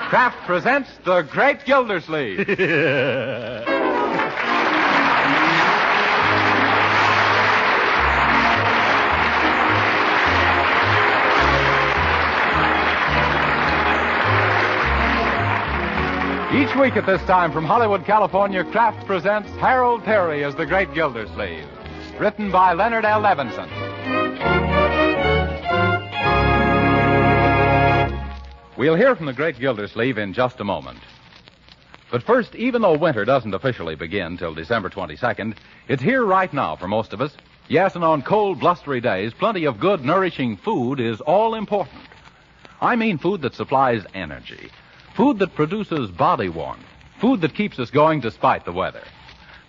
Kraft presents The Great Gildersleeve. Each week at this time from Hollywood, California, Kraft presents Harold Perry as The Great Gildersleeve. Written by Leonard L. Levinson. We'll hear from The Great Gildersleeve in just a moment. But first, even though winter doesn't officially begin till December 22nd, it's here right now for most of us. Yes, and on cold, blustery days, plenty of good, nourishing food is all important. I mean food that supplies energy. Food that produces body warmth. Food that keeps us going despite the weather.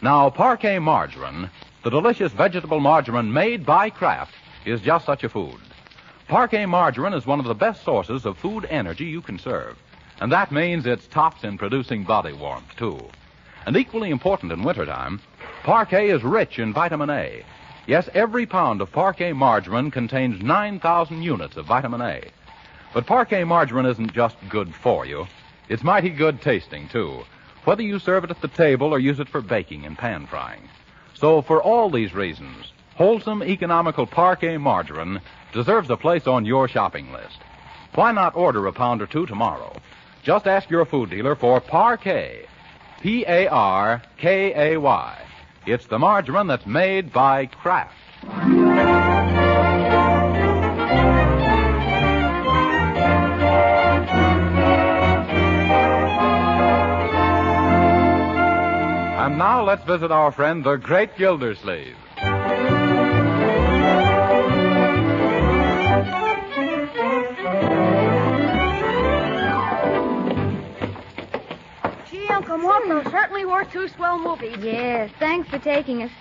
Now, Parquet margarine, the delicious vegetable margarine made by Kraft, is just such a food. Parquet margarine is one of the best sources of food energy you can serve. And that means it's tops in producing body warmth, too. And equally important in wintertime, Parquet is rich in vitamin A. Yes, every pound of Parquet margarine contains 9,000 units of vitamin A. But Parquet margarine isn't just good for you. It's mighty good tasting, too, whether you serve it at the table or use it for baking and pan frying. So for all these reasons, wholesome, economical Parquet margarine deserves a place on your shopping list. Why not order a pound or two tomorrow? Just ask your food dealer for Parquet, P-A-R-K-A-Y. It's the margarine that's made by Kraft. And now let's visit our friend, the Great Gildersleeve. Gee, Uncle Mort, those certainly were two swell movies. Yes, thanks for taking us.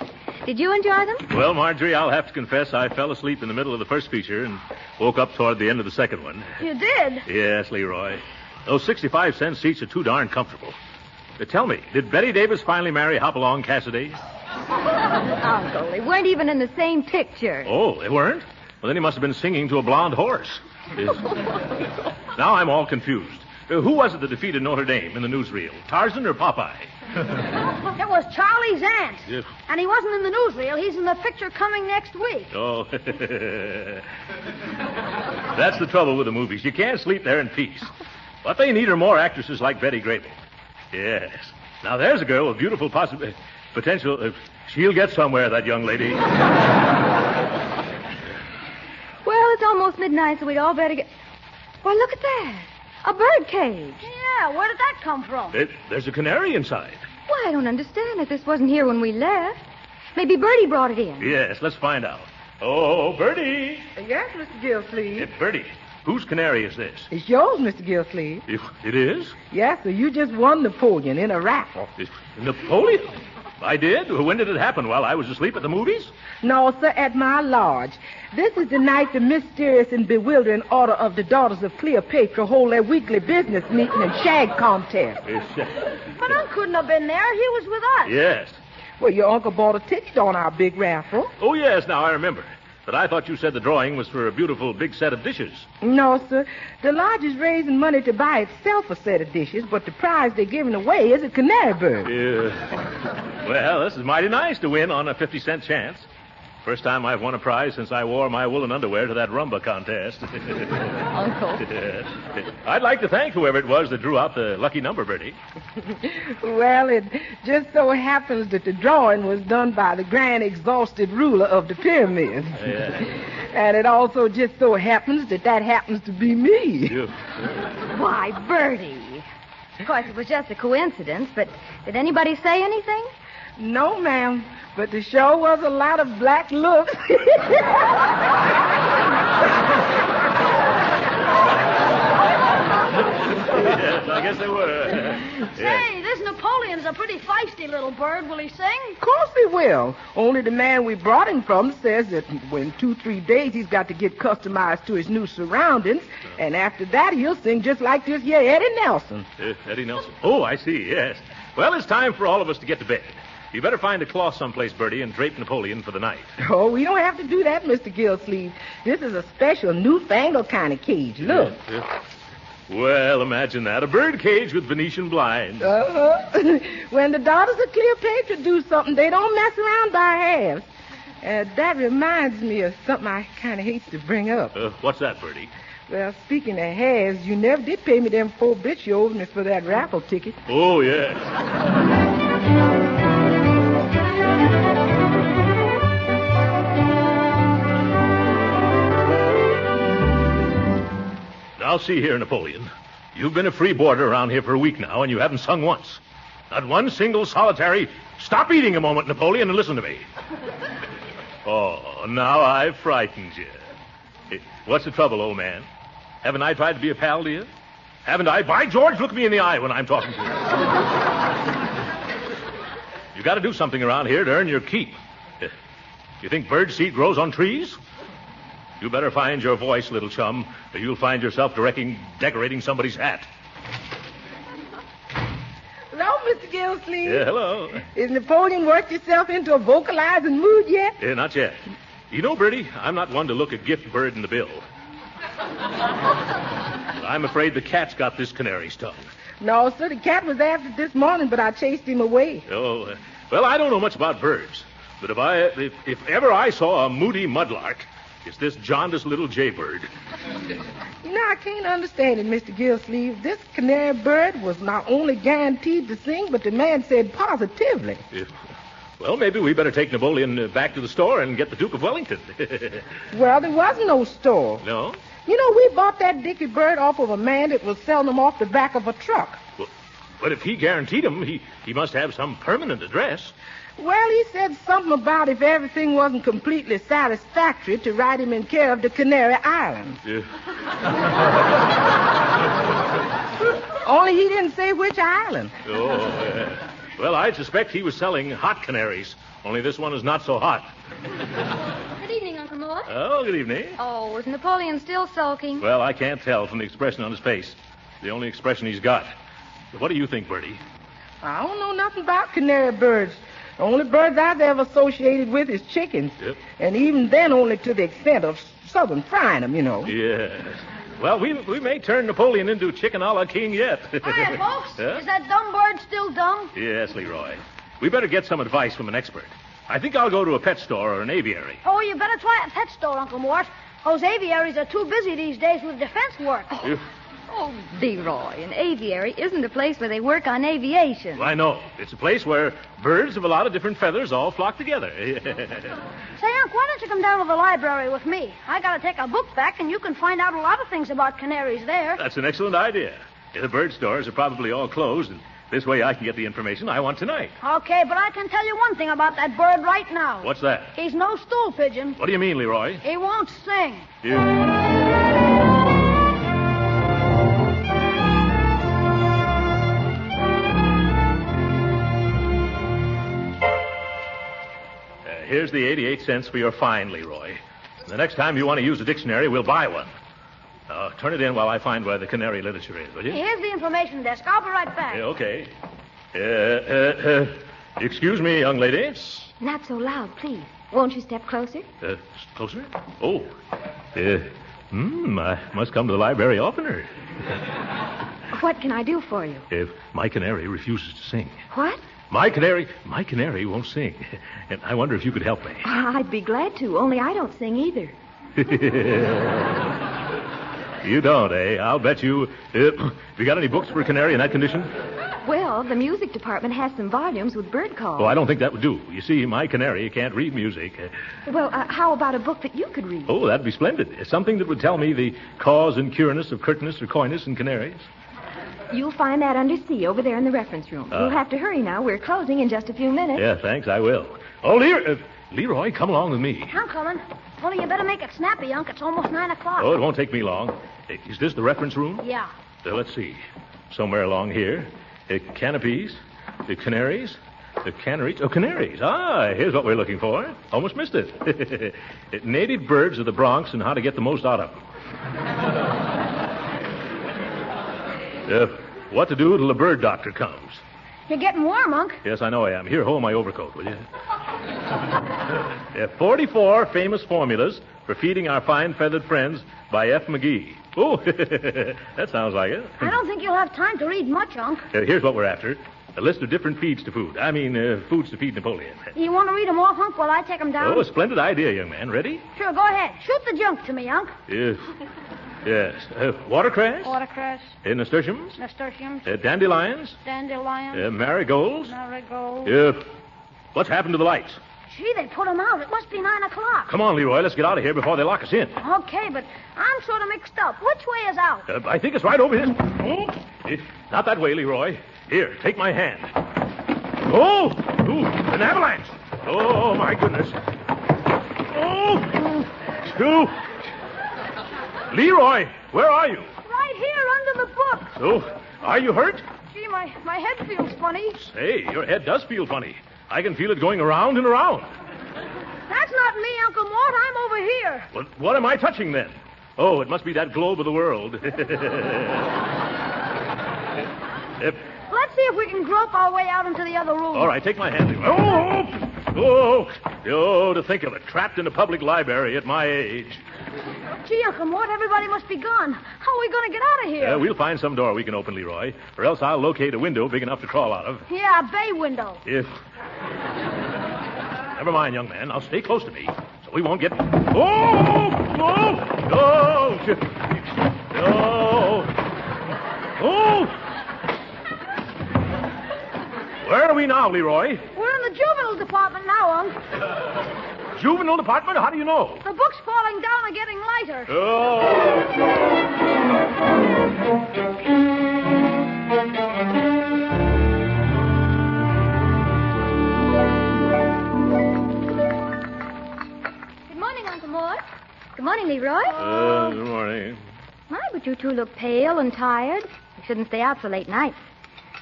Did you enjoy them? Well, Marjorie, I'll have to confess I fell asleep in the middle of the first feature and woke up toward the end of the second one. You did? Yes, Leroy. Those 65-cent seats are too darn comfortable. Tell me, did Betty Davis finally marry Hopalong Cassidy? Uncle, they weren't even in the same picture. Oh, they weren't? Well, then he must have been singing to a blonde horse. Now I'm all confused. Who was it that defeated Notre Dame in the newsreel? Tarzan or Popeye? It was Charlie's aunt. Yes. And he wasn't in the newsreel. He's in the picture coming next week. Oh. That's the trouble with the movies. You can't sleep there in peace. What they need are more actresses like Betty Grable. Yes. Now, there's a girl with beautiful potential. She'll get somewhere, that young lady. Well, it's almost midnight, so we'd all better get... Why, look at that. A bird cage. Yeah, where did that come from? There's a canary inside. Why, I don't understand it. This wasn't here when we left. Maybe Bertie brought it in. Yes, let's find out. Oh, Bertie. Yes, Mr. Gildersleeve. Bertie, whose canary is this? It's yours, Mr. Gildersleeve. It is? Yes, sir. You just won Napoleon in a raffle. Napoleon? I did? When did it happen? While I was asleep at the movies? No, sir, at my lodge. This is the night the mysterious and bewildering order of the Daughters of Cleopatra hold their weekly business meeting and shag contest. But Unc couldn't have been there. He was with us. Yes. Well, your uncle bought a ticket on our big raffle. Oh, yes, now I remember. But I thought you said the drawing was for a beautiful big set of dishes. No, sir. The lodge is raising money to buy itself a set of dishes, but the prize they're giving away is a canary bird. Well, this is mighty nice to win on a 50-cent chance. First time I've won a prize since I wore my woolen underwear to that rumba contest. Uncle. I'd like to thank whoever it was that drew out the lucky number, Bertie. Well, it just so happens that the drawing was done by the grand exhausted ruler of the pyramids. Yeah. And it also just so happens that happens to be me. Why, Bertie. Of course, it was just a coincidence, but did anybody say anything? No, ma'am, but the show was a lot of black looks. Yes, I guess they were. Say, this Napoleon's a pretty feisty little bird. Will he sing? Of course he will. Only the man we brought him from says that in 2-3 days he's got to get customized to his new surroundings, and after that he'll sing just like this here Eddie Nelson. Eddie Nelson. Oh, I see, yes. Well, it's time for all of us to get to bed. You better find a cloth someplace, Bertie, and drape Napoleon for the night. Oh, we don't have to do that, Mr. Gildersleeve. This is a special, newfangled kind of cage. Look. Well, imagine that. A bird cage with Venetian blinds. When the daughters of Cleopatra do something, they don't mess around by halves. That reminds me of something I kind of hate to bring up. What's that, Bertie? Well, speaking of halves, you never did pay me them 4 bits you owed me for that raffle ticket. Oh, yes. Now, see here, Napoleon. You've been a free boarder around here for a week now, and you haven't sung once. Not one single solitary... Stop eating a moment, Napoleon, and listen to me. Oh, now I've frightened you. What's the trouble, old man? Haven't I tried to be a pal to you? Haven't I? By George, look me in the eye when I'm talking to you. You got to do something around here to earn your keep. You think bird seed grows on trees? You better find your voice, little chum, or you'll find yourself decorating somebody's hat. Hello, Mr. Gildersleeve. Yeah, hello. Is Napoleon worked himself into a vocalizing mood yet? Not yet. You know, Bertie, I'm not one to look a gift bird in the bill. I'm afraid the cat's got this canary stung. No, sir, the cat was after it this morning, but I chased him away. Oh, well, I don't know much about birds, but if ever I saw a moody mudlark, it's this jaundiced little jaybird. You know, I can't understand it, Mr. Gildersleeve. This canary bird was not only guaranteed to sing, but the man said positively. Well, maybe we better take Napoleon back to the store and get the Duke of Wellington. Well, there was no store. No? You know, we bought that dicky bird off of a man that was selling them off the back of a truck. Well, but if he guaranteed them, he must have some permanent address. Well, he said something about if everything wasn't completely satisfactory to write him in care of the Canary Islands. Yeah. Only he didn't say which island. Oh, yeah. Well, I suspect he was selling hot canaries, only this one is not so hot. Good evening, Uncle Mort. Oh, good evening. Oh, is Napoleon still sulking? Well, I can't tell from the expression on his face. The only expression he's got. What do you think, Bertie? I don't know nothing about canary birds. The only birds I've ever associated with is chickens. Yep. And even then only to the extent of southern frying them, you know. Yes. Well, we may turn Napoleon into chicken a la king yet. Hiya, folks. Huh? Is that dumb bird still dumb? Yes, Leroy. We better get some advice from an expert. I think I'll go to a pet store or an aviary. Oh, you better try a pet store, Uncle Mort. Those aviaries are too busy these days with defense work. Oh, Leroy, an aviary isn't a place where they work on aviation. Well, I know. It's a place where birds of a lot of different feathers all flock together. Say, Unc, why don't you come down to the library with me? I gotta take a book back, and you can find out a lot of things about canaries there. That's an excellent idea. The bird stores are probably all closed, and this way I can get the information I want tonight. Okay, but I can tell you one thing about that bird right now. What's that? He's no stool pigeon. What do you mean, Leroy? He won't sing. Here's the 88 cents for your fine, Leroy. The next time you want to use a dictionary, we'll buy one. Turn it in while I find where the canary literature is, will you? Here's the information desk. I'll be right back. Okay. Excuse me, young lady. Not so loud, please. Won't you step closer? Closer? Oh. I must come to the library oftener. What can I do for you? If my canary refuses to sing. What? My canary won't sing. And I wonder if you could help me. I'd be glad to, only I don't sing either. You don't, eh? I'll bet you. Have you got any books for a canary in that condition? Well, the music department has some volumes with bird calls. Oh, I don't think that would do. You see, my canary can't read music. Well, how about a book that you could read? Oh, that'd be splendid. Something that would tell me the cause and cureness of curtness or coyness in canaries. You'll find that under C over there in the reference room. You'll have to hurry now. We're closing in just a few minutes. Yeah, thanks, I will. Oh, Leroy, come along with me. I'm coming. Only you better make it snappy, Unc. It's almost 9 o'clock. Oh, it won't take me long. Is this the reference room? Yeah. Let's see. Somewhere along here. Canopies. Canaries. Canaries. Oh, canaries. Ah, here's what we're looking for. Almost missed it. Native birds of the Bronx and how to get the most out of them. What to do till the bird doctor comes. You're getting warm, Unc. Yes, I know I am. Here, hold my overcoat, will you? 44 famous formulas for feeding our fine feathered friends by F. McGee. Oh, that sounds like it. I don't think you'll have time to read much, Unc. Here's what we're after. A list of different foods to feed Napoleon. You want to read them off, Unc, while I take them down? Oh, a splendid idea, young man. Ready? Sure, go ahead. Shoot the junk to me, Unc. Yes. Yes. Watercress? Watercress. Nasturtiums? Nasturtiums. Dandelions? Dandelions. Marigolds? Marigolds. What's happened to the lights? Gee, they put them out. It must be 9 o'clock. Come on, Leroy. Let's get out of here before they lock us in. Okay, but I'm sort of mixed up. Which way is out? I think it's right over here. Not that way, Leroy. Here, take my hand. Oh! Ooh, an avalanche! Oh, my goodness. Oh! Leroy, where are you? Right here under the book. Oh, are you hurt? Gee, my head feels funny. Say, your head does feel funny. I can feel it going around and around. That's not me, Uncle Mort. I'm over here. Well, what am I touching then? Oh, it must be that globe of the world. Let's see if we can grope our way out into the other room. All right, take my hand. Oh, to think of it. Trapped in a public library at my age. Gee, Uncle Mort, everybody must be gone. How are we going to get out of here? We'll find some door we can open, Leroy. Or else I'll locate a window big enough to crawl out of. Yeah, a bay window. If... Never mind, young man. Now stay close to me so we won't get... Oh! Where are we now, Leroy? We're in the juvenile department now, Unc. Juvenile department? How do you know? The books falling down are getting lighter. Good morning, Uncle Mort. Good morning, Leroy. Good morning. My, but you two look pale and tired. You shouldn't stay out so late nights.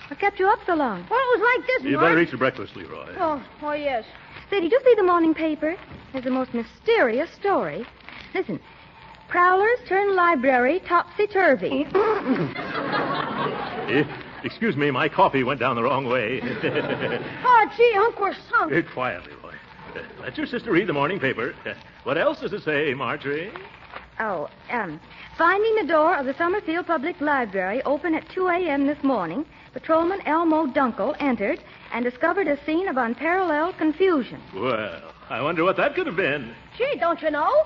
What kept you up so long? Well, it was like this, You Mort. better eat your breakfast, Leroy. Oh, yes. Say, did you see the morning paper? There's the most mysterious story. Listen. Prowlers turn library topsy-turvy. Excuse me, my coffee went down the wrong way. Oh, gee, Unc, we're sunk. Quiet, Leroy. Let your sister read the morning paper. What else does it say, Marjorie? Oh, finding the door of the Summerfield Public Library open at 2 a.m. this morning, Patrolman Elmo Dunkel entered and discovered a scene of unparalleled confusion. Well, I wonder what that could have been. Gee, don't you know?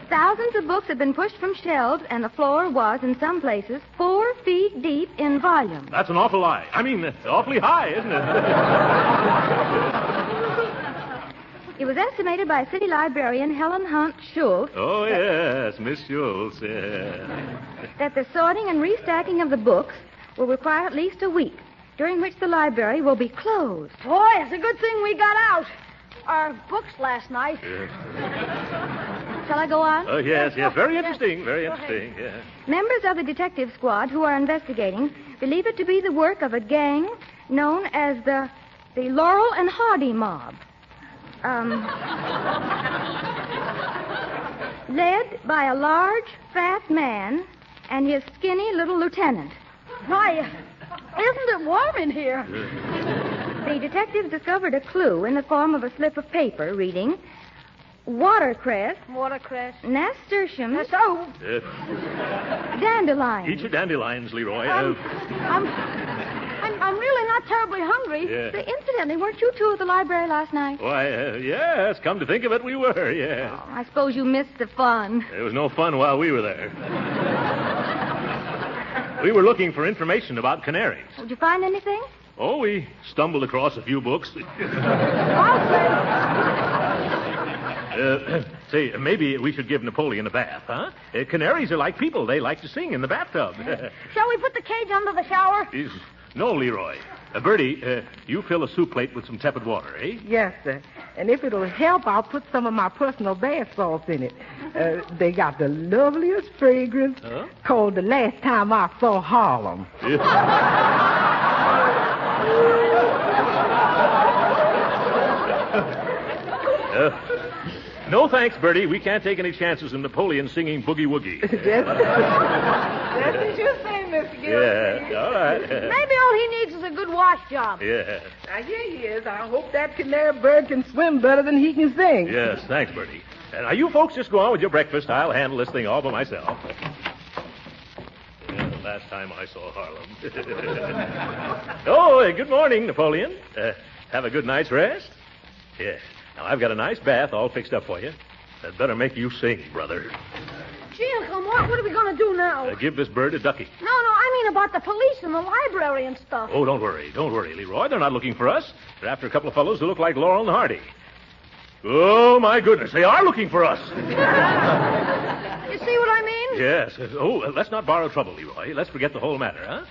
Thousands of books had been pushed from shelves, and the floor was, in some places, 4 feet deep in volume. That's an awful lie. I mean, awfully high, isn't it? It was estimated by city librarian Helen Hunt Schultz. Oh, yes, Miss Schultz. That the sorting and restacking of the books will require at least a week, during which the library will be closed. Boy, it's a good thing we got out. Our books last night. Shall I go on? Oh, yes. Very interesting. Very interesting. Yeah. Members of the detective squad who are investigating believe it to be the work of a gang known as the Laurel and Hardy Mob. Led by a large, fat man and his skinny little lieutenant. Why, isn't it warm in here? The detectives discovered a clue in the form of a slip of paper reading, watercress, nasturtiums, dandelions. Eat your dandelions, Leroy. I'm really not terribly hungry. Yeah. Say, incidentally, weren't you two at the library last night? Why, yes, come to think of it, we were, yes. Oh, I suppose you missed the fun. There was no fun while we were there. We were looking for information about canaries. Did you find anything? Oh, we stumbled across a few books. Say, maybe we should give Napoleon a bath, huh? Canaries are like people. They like to sing in the bathtub. Shall we put the cage under the shower? No, Leroy. Bertie, you fill a soup plate with some tepid water, eh? Yes, sir. And if it'll help, I'll put some of my personal bath salts in it. They got the loveliest fragrance, called The Last Time I Saw Harlem. No thanks, Bertie. We can't take any chances in Napoleon singing Boogie Woogie. That's what you say, Mr. Gildersleeve. Yeah, all right. Maybe all he needs is a good wash job. Yeah. Now, here he is. I hope that canary bird can swim better than he can sing. Yes, thanks, Bertie. Now, you folks just go on with your breakfast. I'll handle this thing all by myself. Yeah, the last time I saw Harlem. Oh, good morning, Napoleon. Have a good night's rest? Yes. Now, I've got a nice bath all fixed up for you. That better make you sing, brother. Gee, Uncle Mort, what are we going to do now? Give this bird a ducky. No, I mean about the police and the library and stuff. Oh, don't worry, Leroy. They're not looking for us. They're after a couple of fellows who look like Laurel and Hardy. Oh, my goodness, they are looking for us. You see what I mean? Yes. Oh, let's not borrow trouble, Leroy. Let's forget the whole matter, huh?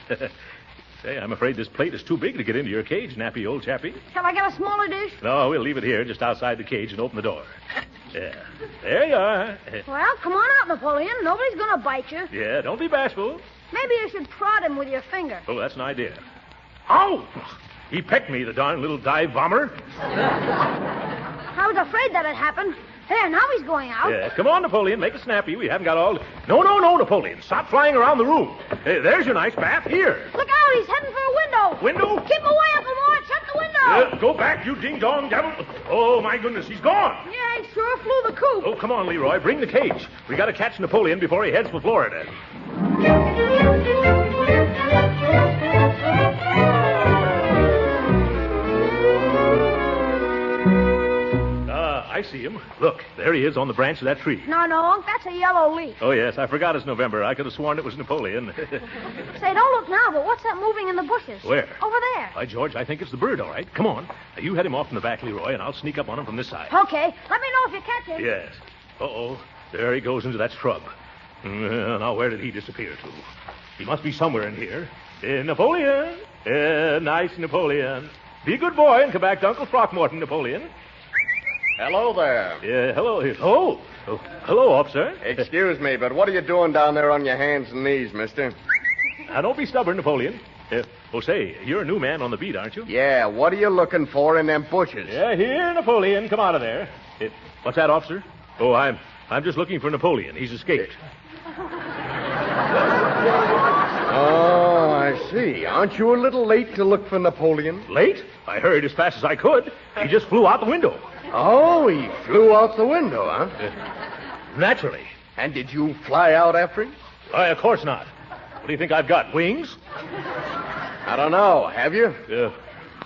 Say, I'm afraid this plate is too big to get into your cage, nappy old chappie. Shall I get a smaller dish? No, we'll leave it here just outside the cage and open the door. Yeah. There you are. Well, come on out, Napoleon. Nobody's going to bite you. Yeah, don't be bashful. Maybe you should prod him with your finger. Oh, that's an idea. Ow! He pecked me, the darn little dive bomber. I was afraid that'd happen. There, now he's going out. Yeah, come on, Napoleon. Make it snappy. We haven't got all... No, Napoleon. Stop flying around the room. There's your nice bath. Here. Look out, he's heading for a window. Window? Keep away, Uncle Mort. Shut the window. Go back, you ding-dong devil. Oh, my goodness, he's gone. Yeah, he sure flew the coop. Oh, come on, Leroy. Bring the cage. We got to catch Napoleon before he heads for Florida. I see him. Look, there he is on the branch of that tree. No, Unc, that's a yellow leaf. Oh, yes, I forgot it's November. I could have sworn it was Napoleon. Say, don't look now, but what's that moving in the bushes? Where? Over there. By George, I think it's the bird, all right. Come on. Now, you head him off in the back, Leroy, and I'll sneak up on him from this side. Okay. Let me know if you catch him. Yes. Uh-oh. There he goes into that scrub. Now, where did he disappear to? He must be somewhere in here. Napoleon. Nice Napoleon. Be a good boy and come back to Uncle Throckmorton, Napoleon. Hello there. Yeah, hello. Oh, hello, officer. Excuse me, but what are you doing down there on your hands and knees, mister? Now, don't be stubborn, Napoleon. Say, you're a new man on the beat, aren't you? Yeah, what are you looking for in them bushes? Yeah, here, Napoleon. Come out of there. What's that, officer? Oh, I'm just looking for Napoleon. He's escaped. Oh, I see. Aren't you a little late to look for Napoleon? Late? I hurried as fast as I could. He just flew out the window. Oh, he flew out the window, huh? Naturally. And did you fly out after him? Why, of course not. What do you think I've got, wings? I don't know. Have you?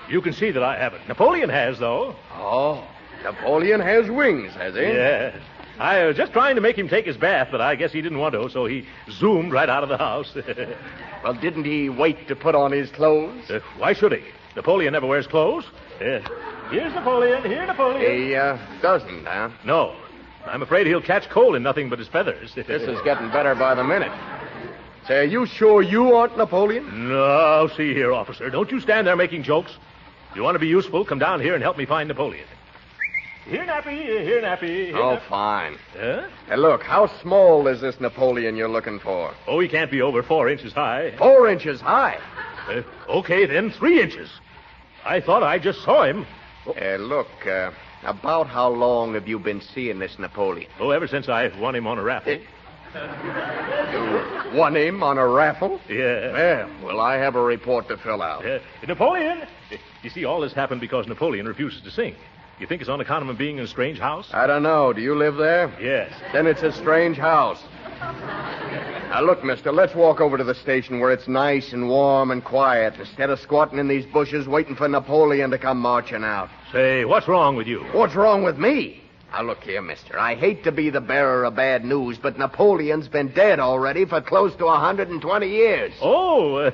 You can see that I haven't. Napoleon has, though. Oh, Napoleon has wings, has he? Yeah. I was just trying to make him take his bath, but I guess he didn't want to, so he zoomed right out of the house. Well, didn't he wait to put on his clothes? Why should he? Napoleon never wears clothes. Here's Napoleon. Here, Napoleon. He doesn't, huh? No. I'm afraid he'll catch cold in nothing but his feathers. This is getting better by the minute. Say, are you sure you aren't Napoleon? No, see here, officer. Don't you stand there making jokes. If you want to be useful, come down here and help me find Napoleon. Here, Nappy. Here, Nappy. Here, Oh, fine. Huh? Hey, look, how small is this Napoleon you're looking for? Oh, he can't be over 4 inches high. 4 inches high. Okay, then 3 inches. I thought I just saw him. Look, about how long have you been seeing this Napoleon? Oh, ever since I won him on a raffle. You won him on a raffle? Yeah. Well, I have a report to fill out. Napoleon! You see, all this happened because Napoleon refuses to sing. You think it's on account of him being in a strange house? I don't know. Do you live there? Yes. Then it's a strange house. Now, look, mister, let's walk over to the station where it's nice and warm and quiet instead of squatting in these bushes waiting for Napoleon to come marching out. Say, what's wrong with you? What's wrong with me? Now, look here, mister. I hate to be the bearer of bad news, but Napoleon's been dead already for close to 120 years. Oh,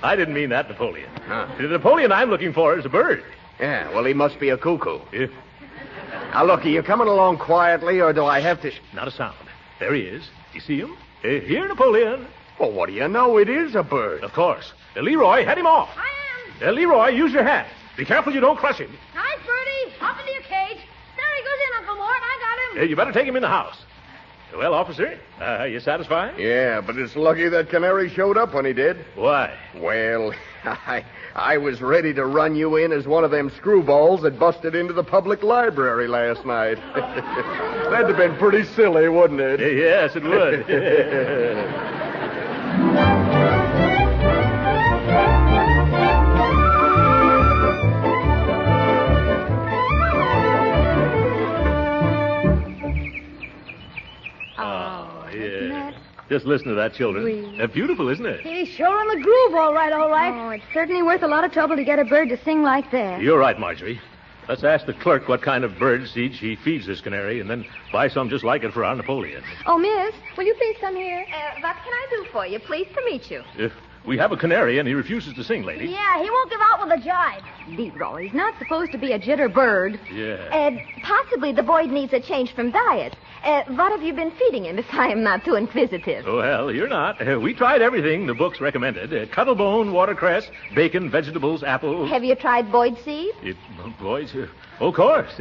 I didn't mean that, Napoleon. Huh. The Napoleon I'm looking for is a bird. Yeah, well, he must be a cuckoo. Yeah. Now, look, are you coming along quietly, or do I have to... Not a sound. There he is. You see him? Here, Napoleon. Well, what do you know? It is a bird. Of course. Leroy, head him off. I am. Leroy, use your hat. Be careful you don't crush him. Nice, Bertie. Hop into your cage. There he goes in, Uncle Mort. I got him. You better take him in the house. Well, officer, you satisfied? Yeah, but it's lucky that Canary showed up when he did. Why? Well, I was ready to run you in as one of them screwballs that busted into the public library last night. That'd have been pretty silly, wouldn't it? Yes, it would. Oh, isn't yeah. that Just listen to that, children. sweet? Beautiful, isn't it? He's sure in the groove, all right, all right. Oh, it's certainly worth a lot of trouble to get a bird to sing like that. You're right, Marjorie. Let's ask the clerk what kind of bird seed she feeds this canary, and then buy some just like it for our Napoleon. Oh, miss, will you please come here? What can I do for you? Pleased to meet you. If we have a canary and he refuses to sing, lady. Yeah, he won't give out with a jibe. Leroy, he's not supposed to be a jitter bird. Yeah. Possibly the boy needs a change from diet. What have you been feeding him, if I am not too inquisitive? Oh, well, you're not. We tried everything the books recommended. Cuttlebone, watercress, bacon, vegetables, apples. Have you tried Boyd seed? Boys, of course.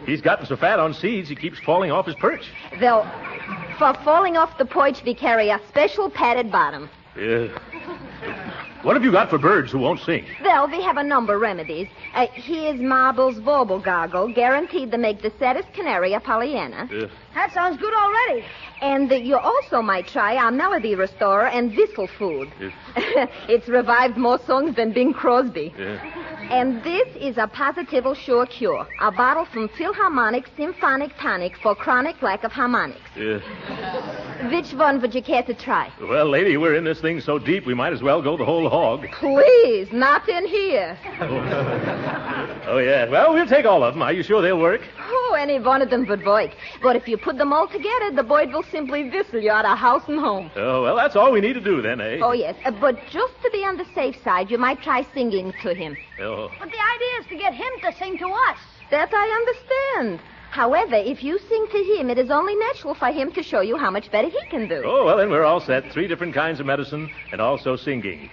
He's gotten so fat on seeds, he keeps falling off his perch. Though, for falling off the porch, we carry a special padded bottom. What have you got for birds who won't sing? Well, we have a number of remedies. Here's Marble's Vorble Goggle, guaranteed to make the saddest canary a Pollyanna. That sounds good already. And you also might try our Melody Restorer and Whistle Food. It's revived more songs than Bing Crosby. And this is a Positival Sure Cure, a bottle from Philharmonic Symphonic Tonic for chronic lack of harmonics. Which one would you care to try? Well, lady, we're in this thing so deep we might as well go the whole hog. Please, not in here. Oh, yeah. Well, we'll take all of them. Are you sure they'll work? Oh, any one of them would work. But if you put them all together, the Boyd will simply whistle you out of house and home. Oh, well, that's all we need to do then, eh? Oh, yes. But just to be on the safe side, you might try singing to him. Oh. But the idea is to get him to sing to us. That I understand. However, if you sing to him, it is only natural for him to show you how much better he can do. Oh, well, then we're all set. 3 different kinds of medicine and also singing.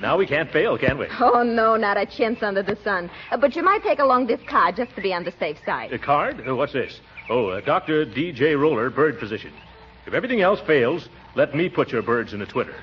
Now we can't fail, can we? Oh, no, not a chance under the sun. But you might take along this card just to be on the safe side. A card? What's this? Oh, Dr. D.J. Roller, bird physician. If everything else fails, let me put your birds in a twitter.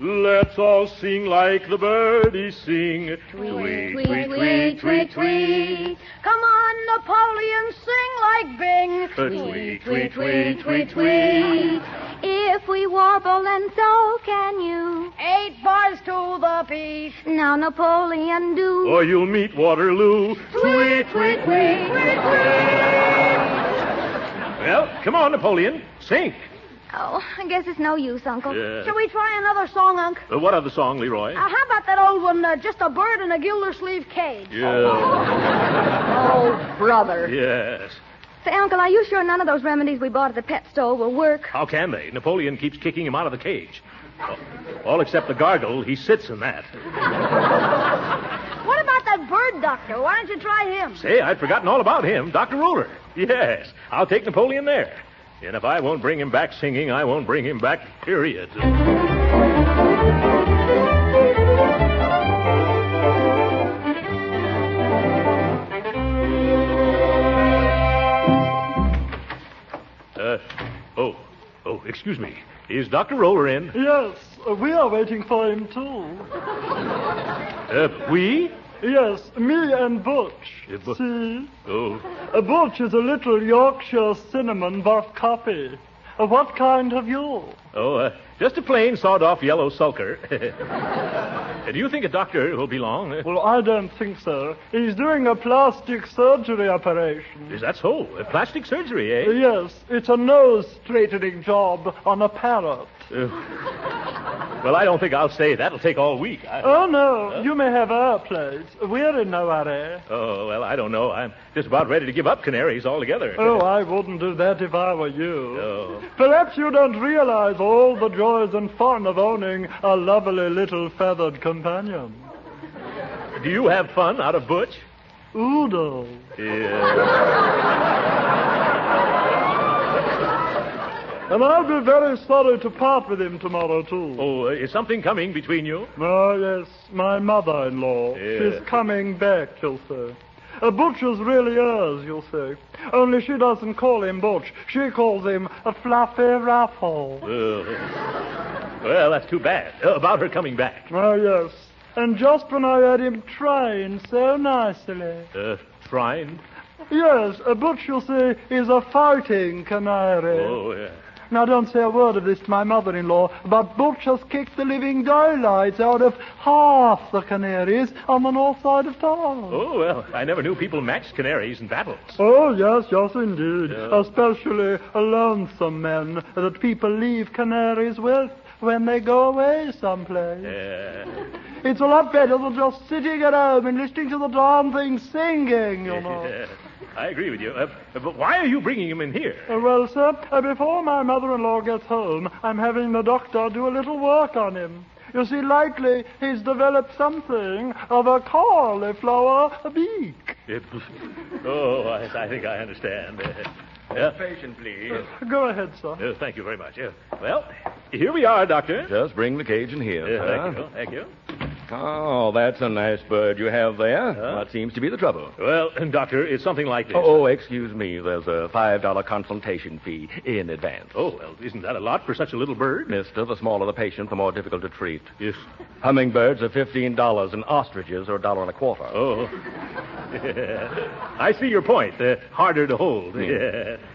Let's all sing like the birdies sing. Tweet, tweet, tweet, tweet, tweet. Come on, Napoleon, sing like Bing. Tweet, tweet, tweet, tweet, tweet. If we warble, and so can you. 8 bars to the piece. Now, Napoleon, do. Or you'll meet Waterloo. Tweet, tweet, tweet, tweet, tweet. Well, come on, Napoleon. Sing. Oh, I guess it's no use, Uncle. Shall we try another song, Unc? What other song, Leroy? How about that old one, just a bird in a Gildersleeve cage? Yeah. Oh, brother. Yes. Say, Uncle, are you sure none of those remedies we bought at the pet store will work? How can they? Napoleon keeps kicking him out of the cage. All except the gargle. He sits in that. What about that bird doctor? Why don't you try him? Say, I'd forgotten all about him. Dr. Roller. Yes. I'll take Napoleon there. And if I won't bring him back singing, I won't bring him back, period. Excuse me. Is Dr. Roller in? Yes, we are waiting for him, too. We? Yes, me and Butch. See? Oh. Butch is a little Yorkshire cinnamon buff copy. What kind have you? Oh, just a plain sawed-off yellow sulker. Do you think a doctor will be long? Well, I don't think so. He's doing a plastic surgery operation. Is that so? A plastic surgery, eh? Yes, it's a nose-straightening job on a parrot. Well, I don't think I'll stay. That'll take all week. Oh, no. You may have our place. We're in no hurry. Oh, well, I don't know. I'm just about ready to give up canaries altogether. Oh, I wouldn't do that if I were you. Oh. Perhaps you don't realize all the joys and fun of owning a lovely little feathered companion. Do you have fun out of Butch? Udo. Yeah. And I'll be very sorry to part with him tomorrow, too. Oh, is something coming between you? Oh, yes, my mother-in-law. Yeah. She's coming back, you'll say. Butch is really yours, you'll say. Only she doesn't call him Butch. She calls him a Fluffy Ruffle. Well, that's too bad. About her coming back. Oh, yes. And just when I had him trying so nicely. Trying? Yes, Butch, you'll see, is a fighting canary. Oh, yeah. Now, don't say a word of this to my mother-in-law, but Butch has kicked the living daylights out of half the canaries on the north side of town. Oh, well, I never knew people matched canaries in battles. Oh, yes, indeed. Especially lonesome men that people leave canaries with when they go away someplace. It's a lot better than just sitting at home and listening to the darn thing singing, you know. I agree with you. But why are you bringing him in here? Well, sir, before my mother-in-law gets home, I'm having the doctor do a little work on him. You see, likely he's developed something of a cauliflower beak. I think I understand. Patient, please. Go ahead, sir. Thank you very much. Well, here we are, Doctor. Just bring the cage in here, sir. Thank you. Oh, that's a nice bird you have there. What seems to be the trouble? Well, Doctor, it's something like this. Oh, excuse me. There's a $5 consultation fee in advance. Oh, well, isn't that a lot for such a little bird? Mister, the smaller the patient, the more difficult to treat. Yes. Hummingbirds are $15 and ostriches are $1.25. Oh. I see your point. Harder to hold.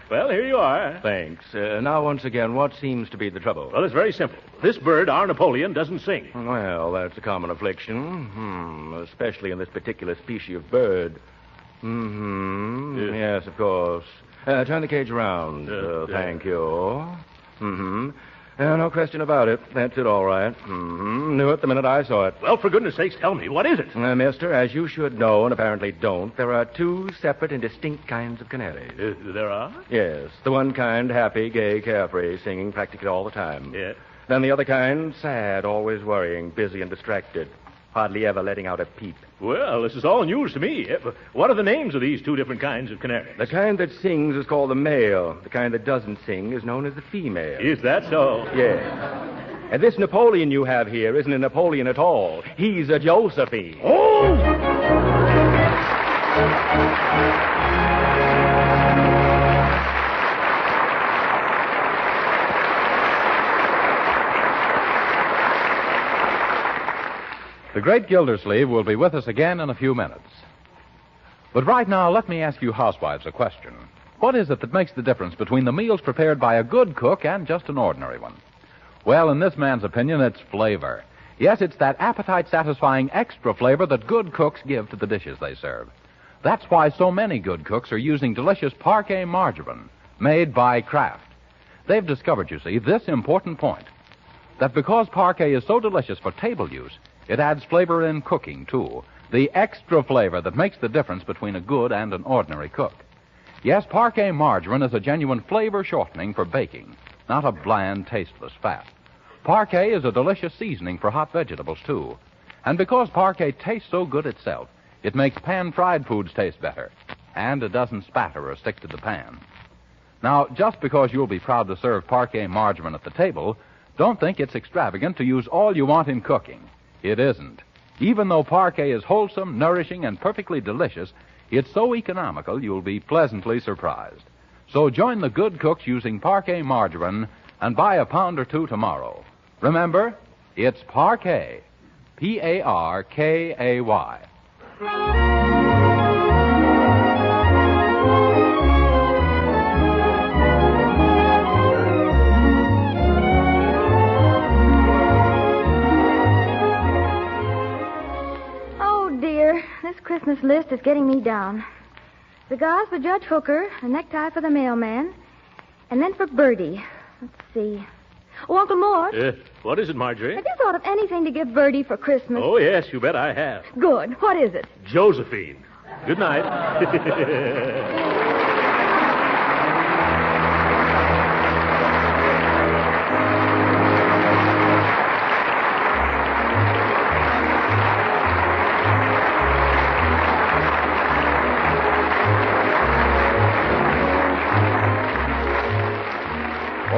Well, here you are. Thanks. Now, once again, what seems to be the trouble? Well, it's very simple. This bird, our Napoleon, doesn't sing. Well, that's a common affliction. Especially in this particular species of bird. Yes, of course. Turn the cage around. Thank you. No question about it. That's it, all right. Knew it the minute I saw it. Well, for goodness sakes, tell me, what is it? Mister, as you should know and apparently don't, there are two separate and distinct kinds of canaries. There are? Yes. The one kind, happy, gay, carefree, singing practically all the time. Yeah. Then the other kind, sad, always worrying, busy and distracted, hardly ever letting out a peep. Well, this is all news to me. What are the names of these two different kinds of canaries? The kind that sings is called the male. The kind that doesn't sing is known as the female. Is that so? Yes. And this Napoleon you have here isn't a Napoleon at all. He's a Josephine. The great Gildersleeve will be with us again in a few minutes. But right now, let me ask you housewives a question. What is it that makes the difference between the meals prepared by a good cook and just an ordinary one? Well, in this man's opinion, it's flavor. Yes, it's that appetite-satisfying extra flavor that good cooks give to the dishes they serve. That's why so many good cooks are using delicious Parquet margarine made by Kraft. They've discovered, you see, this important point, that because Parquet is so delicious for table use, it adds flavor in cooking, too. The extra flavor that makes the difference between a good and an ordinary cook. Yes, Parquet margarine is a genuine flavor shortening for baking, not a bland, tasteless fat. Parquet is a delicious seasoning for hot vegetables, too. And because Parquet tastes so good itself, it makes pan-fried foods taste better. And it doesn't spatter or stick to the pan. Now, just because you'll be proud to serve Parquet margarine at the table, don't think it's extravagant to use all you want in cooking. It isn't. Even though Parquet is wholesome, nourishing, and perfectly delicious, it's so economical you'll be pleasantly surprised. So join the good cooks using Parquet margarine and buy a pound or two tomorrow. Remember, it's Parquet. Parkay. This Christmas list is getting me down. Cigars for Judge Hooker, a necktie for the mailman, and then for Bertie. Let's see. Oh, Uncle Mort. What is it, Marjorie? Have you thought of anything to give Bertie for Christmas? Oh, yes, you bet I have. Good. What is it? Josephine. Good night.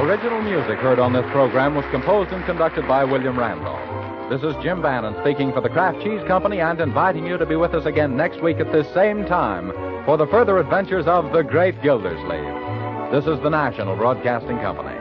Original music heard on this program was composed and conducted by William Randolph. This is Jim Bannon speaking for the Kraft Cheese Company and inviting you to be with us again next week at this same time for the further adventures of the great Gildersleeve. This is the National Broadcasting Company.